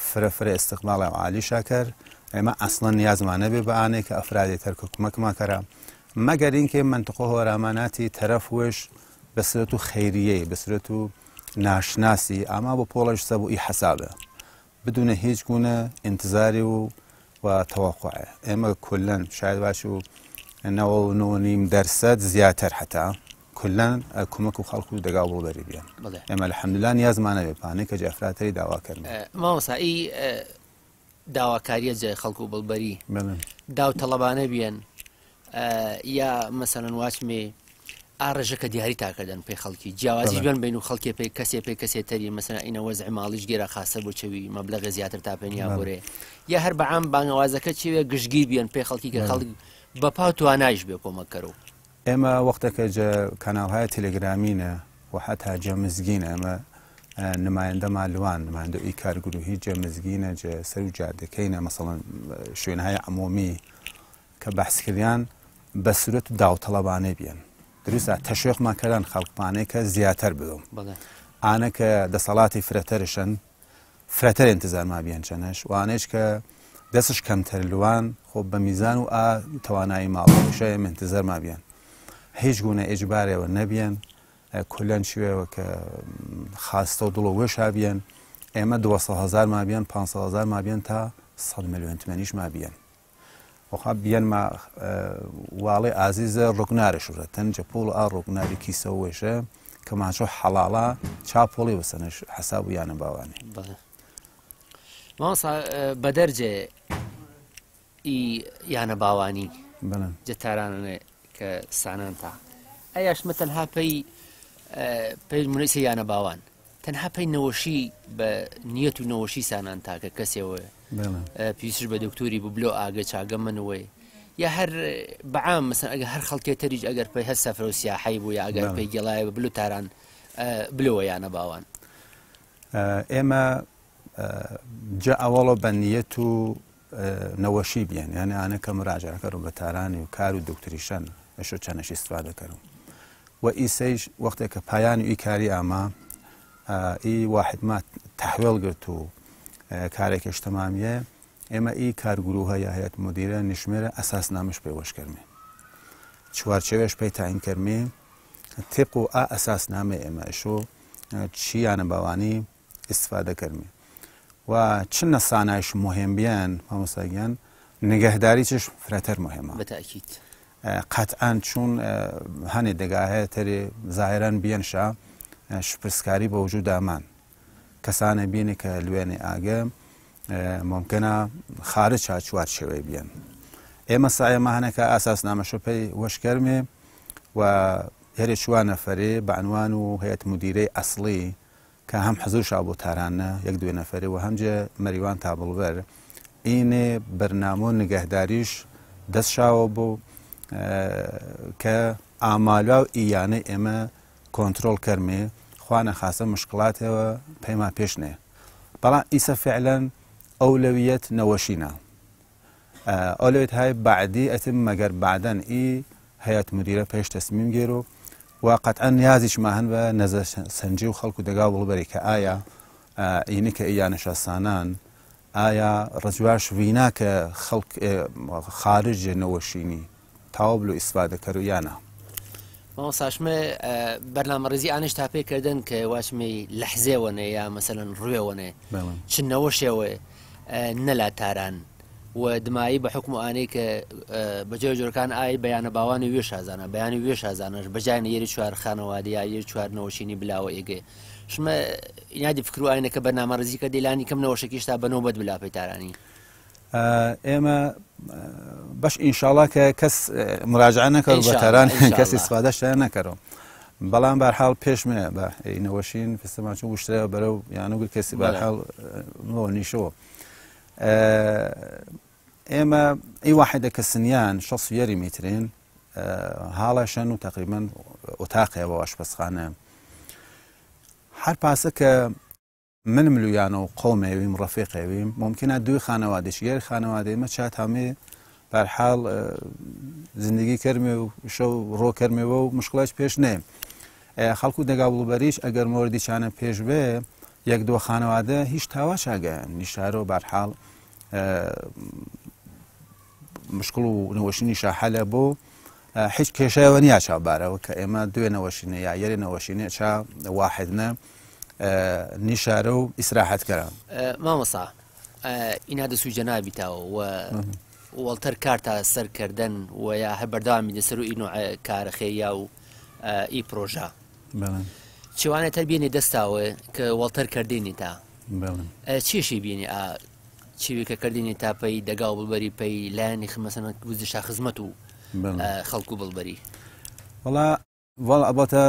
فرە استقباڵی عالیشا کرد ئێمە ئەسڵەن نیازمانە بێ بە ئانەیە کە ئەفرادی تەرکە کومەکما کەرا مەگەر ئینکە منتقۆ هۆراماناتی تەرەف وێش بەسرەت و خەیریەی بەسرەت و ناشناسی ئاما بۆ پۆڵەش سەبوو ئی حەسابە بدونە هیچ گونە ئینتزاری و تەوەقوعە ئێمە کولەن شاید باش و 9.5% زیاتر حتا کولەن کومەک و خەڵک و دەگاو بڵبەری بیان ئێمە الحەمدوللا نیازمانە بێ پانەی کە جەفراتەری داواکردن مامۆسایی داواکاریە جێ خەڵک و بڵبەری داو تەڵەبانە بیان یا مەسەلەن واچمێ ئاڕژەکە دیاری تاکردن پێی خەڵکی جیاوازی بێن بین و خەڵکی پێی کەسێ تەری مەسەلەن ئینە وەزعی ماڵیش گێرە خاسە بۆ چەوی مەبلەغی زیاتر تا پێنیا بۆرێ یا هەر بەعام بانگەوازەکە چێوێ گشتگیر بیان پێی خەڵکی کە خەڵک بەپا و توانایش بێ کۆمەکەرەوە ئێمە وەختەکە کەناڵهای تەلێگرامینە و حتا جەمزگینە ئەمە نمایەندە مالوان نمایەندە ئی کارگروهی جەمزگینە جە سەر و جادەکەینە مەسەڵەن شوێنهای عمومی کە بەحسکردیان بە سورەت و داوتەڵەبانەی بیان دروستە تەشویقمان کەران خەڵکپانەی کە زیاتر بدۆم ئانە کە دەسەڵاتی فرەتەرشن فرەتەر ئینتزارما بیان چەنەش وانەش کە دەستش کەمتر لوان خۆ بە میزان و توانایی ماڵەشەیە ئینتزارما بیان هیچ گونە ئیجبارێەوە نەبیان کولەن شوێوە کە خاستە و دڵە وێشا بیان ئێمە 200,000 مابیان 500,000 مابیان تا 100 ملیۆن تمەنیش مابیان وخوا بیان ما واڵی ئازیزە ڕوکنارشورەتەن جە پۆڵ ئا ڕوکناری کیسە وێشە کە ماچۆ حەڵاڵا چاپۆڵی بەسەنش حەساب و یانە باوانی مامۆستا بەدەرجێ ئی یانە باوانی جەتارانە کە سانان تا ئەیاشمە تەنها پێی منیسە یانە باوان تەنها پێی نەوەشی بە نیەت و نەوەشی سانان تاکە کەسێەوە پێویستش بە دکتۆری ببلۆ ئاگە چاگە منەوەی یا هەر بەعام مەسەن ئەگە هەر خەڵکێ تەریج ئەگەر پێی هەر سەفرە و سیاحەی بوو یا ئەگەر پێی گەڵایە بە بلو تاران بلەوە یانە باوان ئێمە جا ئەوەڵە بە نیەت و نەوەشی بیان یانە ئانە کە مراجعەکە ڕوو بە تارانی و کار و دکتریشان ئەشۆ چەنەشی استفادە کەرم و ئیسەیش وەختێک کە پایان و ئی کاری ئاما ئی واحدما تەحوێڵ گرت و کارێکش تەمامیە ئێمە ئی کارگروهە یا هەیەت مدیرە نیشمێرە ئەساس نامش پێی وەشکردمێ چوارچێوێش پێی تاین کردمێ تێق و ئەساس نامێ ئێمە ئەشۆ چیانە باوانی استفادە کردمێ و چنە سانایش مهم بیان مامۆستاگیان نگەهداریچش فرەتەر مهمە بەتاکید قەتعان چون هەنێ دەگاهەیە تەرێ زاهران بیەنشا شپرسکاری بە وجود ئامان کەسانە بینێ کە لوێنێ ئاگە ممکنە خارج چوار شێوەی بیان ئێمە سایەمە هەنەکە ئاساس نامەشە پێی وەشکەرمێ و هەرێ چوار نەفەرێ بە عنوان و هەیەت مدیرەی ئەسڵی کە هەم حەزورشا بۆ تارانە یەک دوێ نەفەرێ و هەمجە مەریوان تابڵبەر ئینێ بەرنامە و نگەهداریش دەستشاوە بۆ کە ئامالوا و ئیانە ئێمە کۆنتترۆل کەرمێ خوانە خاصە مشکلاتەوە پەیما پێشنێ بەڵام ئیسە فعلەن ئەولەویەت نەوەشینە ئەولەوێت های بعدی ئەتم مەگەر بعدەن ئی هەیەت مدیرە پێش تەسمیم گێرۆ و قەتعەن نیازیشمان هەن بە نەزە سەنجی و خەڵک و دەگا بڵبەری کە ئایا ئینی کە ئیانەشە سانان ئایا ڕجواش وینا کە خەڵک خارجێ نەوەشینی تاوەبل و ئیسفادەکەر و یانە مامۆستاشمە بەرنامەڕێزی ئانش تا پێکردن کە واشمەی لەحزێوەنێ یا مەسەلەن ڕوێوەنێ چ نەوەشێوە نەلا تاران و دمایی بە حکم و ئانەی کە بەجێ جۆرەکان ئای بەیانە باوانی وێ شازانە بەیانی وێ شازانەش بەجانە یەری چوار خانەوادی یا یەر چوار نەوەشینی بلاوە ئێگێ شمە ئینادی فکروانەکە بەرنامەڕێزی کە دەیلانی کەم نەوەشێکیشتا بەنەوبەت بلا پەیتارانی ئێمە بەش ئینشاڵا کە کەس مراجعە نەکەڕ بە تەران کەسی استفادەشتە نەکەڕەوە بەڵام بەرحاڵ پێشمێ بە نەوەشین فستەماچ وشترەوە بەرەو یانوگر کەسی بەرحاڵ نیشەوە ئێمە ئەی واحدە کە سنیان 6 میترین هاڵەشەن و تقریبا ئۆتاقیەوە ئاشپەزخانە هەر پاسە کە من ملویانە و قۆمێویم ڕەفیقێویم ممکنە دوی خانەوادێش یەر خانەوادەیمە چات هەمێ بەرحاڵ زندگی کەرمێ و شەو ڕۆکەرمێەوە و مشکڵاش پێش نێ خەڵکو دەگا بڵوبەریش ئەگەر مۆردی چانە پێش بێ یەک دۆ خانەوادە هیچ تاواش ئاگەیان نیشارۆ بەرحاڵ مشکڵ و نەوەشینی شاحەلە بۆ هیچ کێشەوە نیە چاوبارەوە کە ئێمە دوێ نەوەشینە یا یەری نەوەشینێ چا واحدنە نیشارە و ئیسراحەتکەران مامەسا ئینا دەسوی جەنابیتەوە و وەڵتەر کارتە سەرکردن و یا هەر بەردەوامی دەسەر و ئینۆ کارەخەیە و ئی پرۆژە چێوانە تەربیێنێ دەستاوە کە وەڵتەر کردێنی تا چێشی بینی چێوی کە کردێنی تاپەی دەگا و بڵبەری پێی لایەنی خمەسەنە گوزشا خزمەت و خەڵکو بڵبەری وەڵ ئەبەتە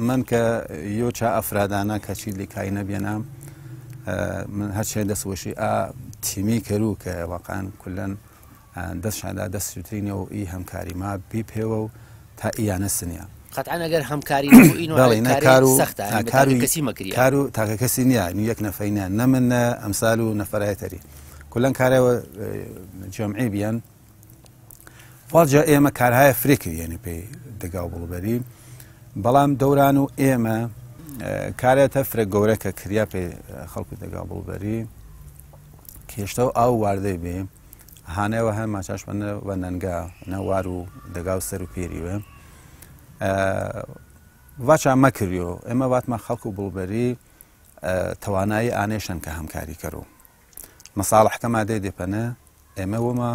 من کە یۆچە ئەفرادانە کەچی لیکای نەبێنام من هەرچێ دەستوەشی تیمی کەرو کە واقعان کولەن دەستشادا دەستوترینە و ئی هەمکاری ما بی پێوە و تا ئیانە سنیە قەتعان ئەگەر هەمکاری کار و تاکە کەسی نییە یەک نەفەینە نە منە ئەمسال و نەفەرایەتەری کولەن کارەوە جەمعی بیان فڵجە ئێمە کارهایە فرێکردێنی پێی دەگا و بڵبەری بەڵام دەوران و ئێمە کارێتە فرە گەورە کە کریا پێ خەڵکو دەگا بڵبەری کێشتە و ئاو واردەی بێ هانەوە هەم ماچاش بە نەنگا نەوار و دەگا و سەر و پێریوە واچا مەکریۆ ئێمە واتمە خەڵکو و بڵبەری توانایی ئانێشن کە هەمکاری کەرو مەساڵحکە مادەی دێپەنە ئێمە ومە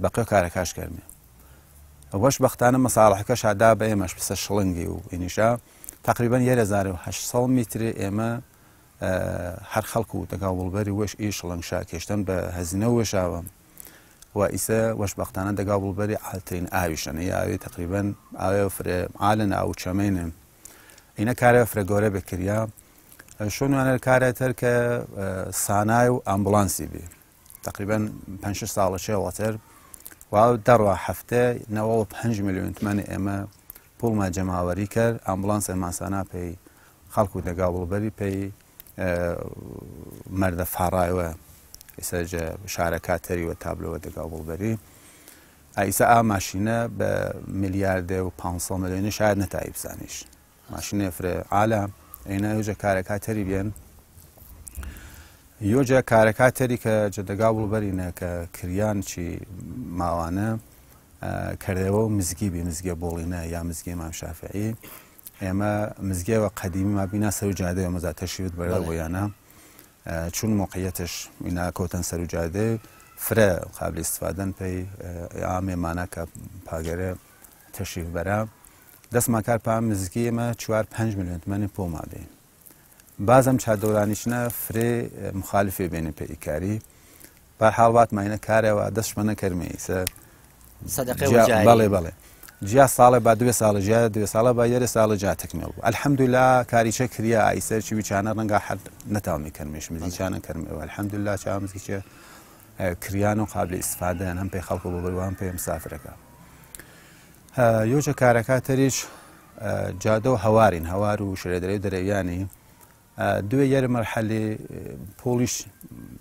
بەقێ کارەکەش کەرمێ وەش بەختانە مەساڵحەکە شادا بە ئێمەش پسە شڵنگی و ئینیشا تقریبا 1800 میتری ئێمە هەر خەڵکو و دەگا وڵبەری وەش ئی شڵنگشا کێشتن بە هەزینە وێشاوە و ئیسە وەش بەختانە دەگا وڵبەری ئالترین ئاویشەنە ئاوی تقریبا ئاوێ فرێ ئالن ئاو چەمەینە ئینە کارە فرە گەورە بکریا شۆنوانە کارێتەر کە سانای و ئامبولانسی بێ تقریبا 5 ساڵە چێوەتر و دەڕوا هەفتە 95 میلیۆن تمەنی ئێمە پوڵمە جەماوەری کرد ئامبولانسە ماسانە پێی خەڵکو دەگا وڵبەری پێی مەردە فاڕایوە ئێستا شارەکاتەریوە تابلەوە دەگا وڵبەری ئیسا ئا ماشینە بە میلیاردێ و 500 میلیۆنی شاید نەتایی بزانیش ماشینێ فرێ ئالە ئینە یۆجە کارەکاتەری بێن یۆجە کارەکاتەری کە جەدەگا وڵبەرینە کە کریان چی ماوانە کردەوە و مزگی بێ مزگە بۆڵینە یا مزگی مام شافعی ئێمە مزگەوە قەدیمی مابینا سەر و جادەوە مەزا تەشیوت بەرە بۆیانە چون موقعیتش اینا کۆتەن سەر و جادێ فرە قابلی استفادەن پێی یا مێمانە کە پاگەرە تەشیف بەرە دەستما کار پام مزگی ئێمە 4-5 میلیۆن تمەنی پۆ مادەین بازم چادۆرانیشنە فرێ مخالفێ بێنێ پێئیکاری بەرحاڵ ماینە کارەوە دەستمە نەکەرمێ بەڵێ بەڵێ جیا ساڵە با 2 ساڵە جیا 2 ساڵە با یەرە ساڵە جاتەکمێ بوو ئەلحەمدولیلا کاریچە کریا ئایسەر چوی چانە ڕەنگە حەد نەتاومی کەرمێش مزی چانە کەرمەوە ئەلحەمدولیلا چامزیکە کریان و قابلی ئیسفادەن هەم پێی خەڵکو بۆبەروان پێ مسافرەکە یۆجە کارەکاتەریش جادە و هەوارین هەوار و شرێدەرەی دەرەویانی دوێ یەر مەرحەلی پۆلیش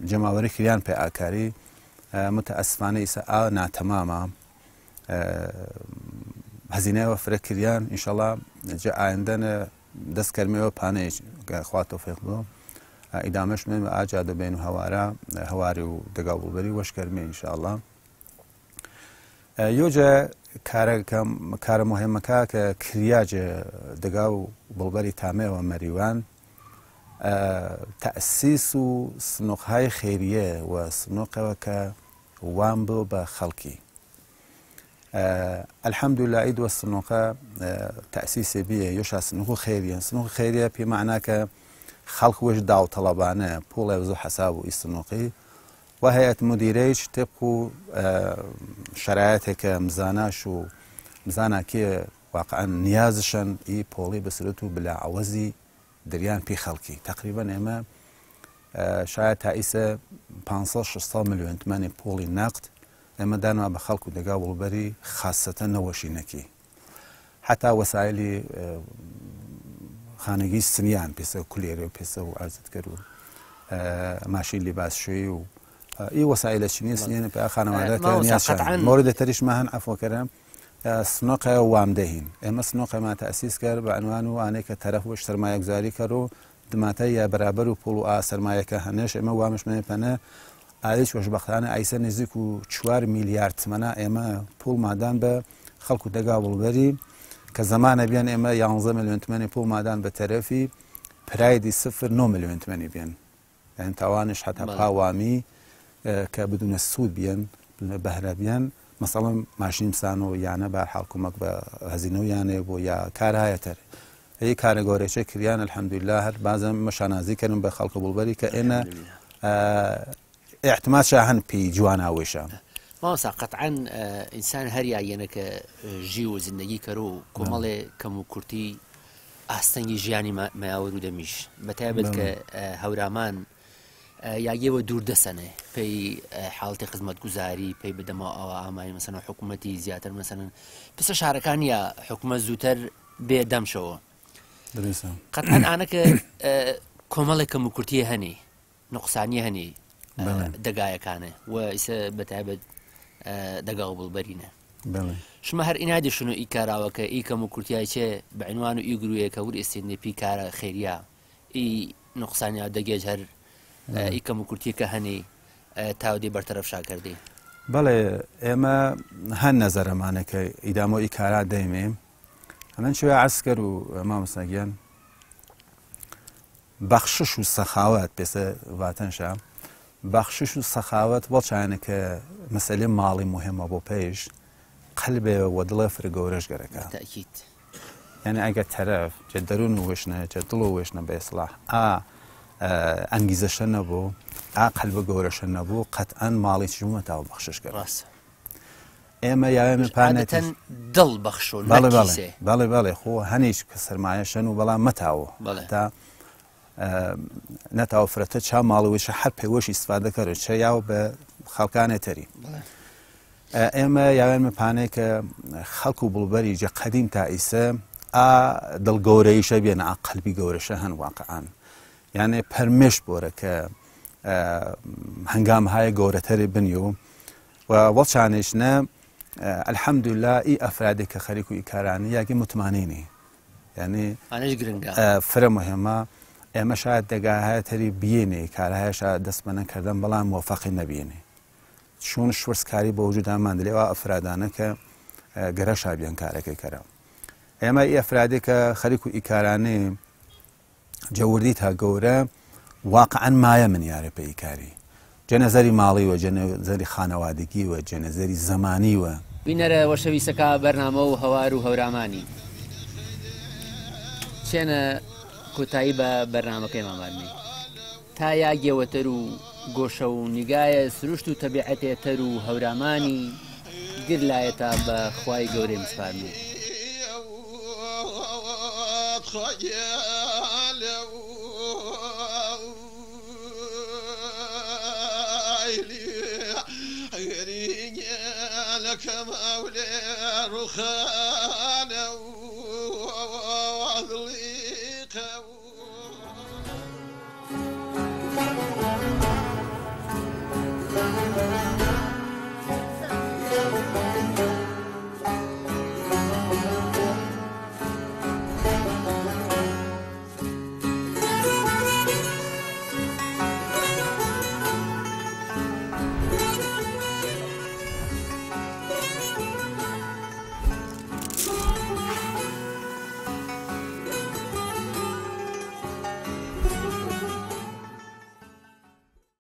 جەماوەری کریان پێ ئاکاری متەئەسفانە ئیسا ئا ناتەمامە هەزینەوە فرە کریان ئینشەڵا جە ئایندەنە دەست کەرمەوە پانەیەک خوا تۆفیق بوو ئیدامەش مێمە ئاجا دەبێن و هەوارە هەواری و دەگا وڵبەری وەشکەرمێ ئینشەڵا یۆجە کارە مهمەکە کە کریاجە دەگا و بڵبەری تامێوە مەریوان تەئسیس و سنوقهای خێریە و سنوقەوە کە وان بۆ بە خەڵکی الحمد لله عيد والسنوقة تأسيس بيه يوشا سنوق خيريا سنوق خيريا بمعنى ك خلق وجدة وطلبانة بولا وزو حساب السنوقي وهيئة مديريش تبقوا شرائطك مزاناش ومزانا كي واقعا نيازشن اي بولي بسرتو بلا عوزي دريان بي خلقي تقريبا اما شاید تأسيس 500 مليون تماني بولي نقد اما دانا بخلق ودقا والبري خاصة نوشينكي حتى وسائل خانگی سنیان پیسه کلیره پیسه و عرضت کرد ماشین لباس شوی و ای وسایل چنین سنیان په خانواده کې نیاز مورد تریش مهن عفو کرم سنوق وامدهين اما سنوق ما تأسيس كر بعنوانه انك طرف و سرمایه گذاری کرو دماته یا برابر و پول سرمایه که هنش اما وامش من پنه عادش وش بختانه ایسا نزدیک و 4 میلیارد تومانه اما پول مادان به خلق دقابل بری که زمان بیان اما 11 میلیون تومانی پول مادان به طرفی پرایدی 9 میلیون تومانی بیان يعني توانش حتى قوامي كبدون السود بيان بهرة بيان مثلا ماشين سانو يعني بحالكم بهزينو يعني ويا كارها يتر هي كارجوري شكريان الحمد لله بعضا مشانازي كانوا بخلق بولبري كأن اعتماد شاهن بي جوانا وشام ما قطعا انسان هريا ينك جيو زندگی کرو کومل کمو کورتی ئاستەنگی ژیانی مایاوەر و دەمیش بەتایبەت کە هەورامان یاگێوە دووردەسەنێ پێی حاڵەتی خزمەتگوزاری پێی بدەمەوە ئەوە ئامانی مەسەڵەن حکوومەتی زیاتر مەسەڵەن پسە شارەکان یا حکوومەت زووتر بێدەمشەوە قەتعەن ئانەکە کۆمەڵێک کەموکورتیە هەنێ نوقسانی هەنێ دەگایەکانە و ئیسە بەتایبەت دەگا بڵبەرینە شما هەر ئینادی شنو ئی کاراوەکە ئی کەموکورتیایچێ بەعنوان و ئی گرویەکە ور ئێستێنێ پی کارە خێریا ئی نوقسانیا دەگێج هەر ئی کەموکورتیەکە هەنێ تاودی بەرتەرەف شاکردی بەڵێ ئێمە هەن نەزەرەمانەکە ئیدامۆ ئی کارا دەیمێ هەمەن شوێ عەسکەر و مامۆستاگیان بەخشش و سەخاوەت پێسە ڤاتەنشە بەخشش و سەخاوەت وەڵچانەکە مەسەلەی ماڵی مهمە بۆ پێش قلبه و دل فرگورش گرکه. تأکید. یعنی اگر طرف چه درون وشنه چه دل وشنه به اصلاح انگیزش نبود قلب گورش نبود قطعاً مالی چجوری متاو بخشش کرد. راست. اما یا عادتاً دل بخشون. بله خو هنیش کسر معیشن و بلا متاو. تا نتاو فرته چه مالویش هر پیوش استفاده کرد چه یاو به خالقانه تری. اما یاوێن مپانەیە کە خەڵک و بڵبەری جە قەدیم تا ئیسە دڵگەورەیشە بێنە قەلبی گەورەشە هەن واقعان یانێ پەرمێش بۆرە کە هەنگامهای گەورەتری بنی و وەڵچانێشنە الحەمدوللا ئی ئەفرادێک کە خەریک و ئیکارانی یاگی متمانینی یعنی فرە مهمە ئێمە شاید دەگاهایەتەری بێنێ کارهایە شاید دەست بە نەکردن بەڵام موفەقی نەبێنێ شون شورسکاری با وجود هم مندلی و افرادانه که گرش بیان کاره که کرد. اما ای افرادی که خریک و ایکارانه جوردی تا گوره واقعا مایه من یاره پی کاری. جنزری مالی و جنزری خانوادگی و جنزری زمانی و بینر و شویسکا برنامه و هوار و هورامانی. چنه کتایی با برنامه که مامرنی. تا یاگی و ترو گۆشە و نیگایە سروشت و تەبیعەتێتەر و هەورامانی گر لایەتە بە خوای گەورەی مسپارنێ لك مولى رخاء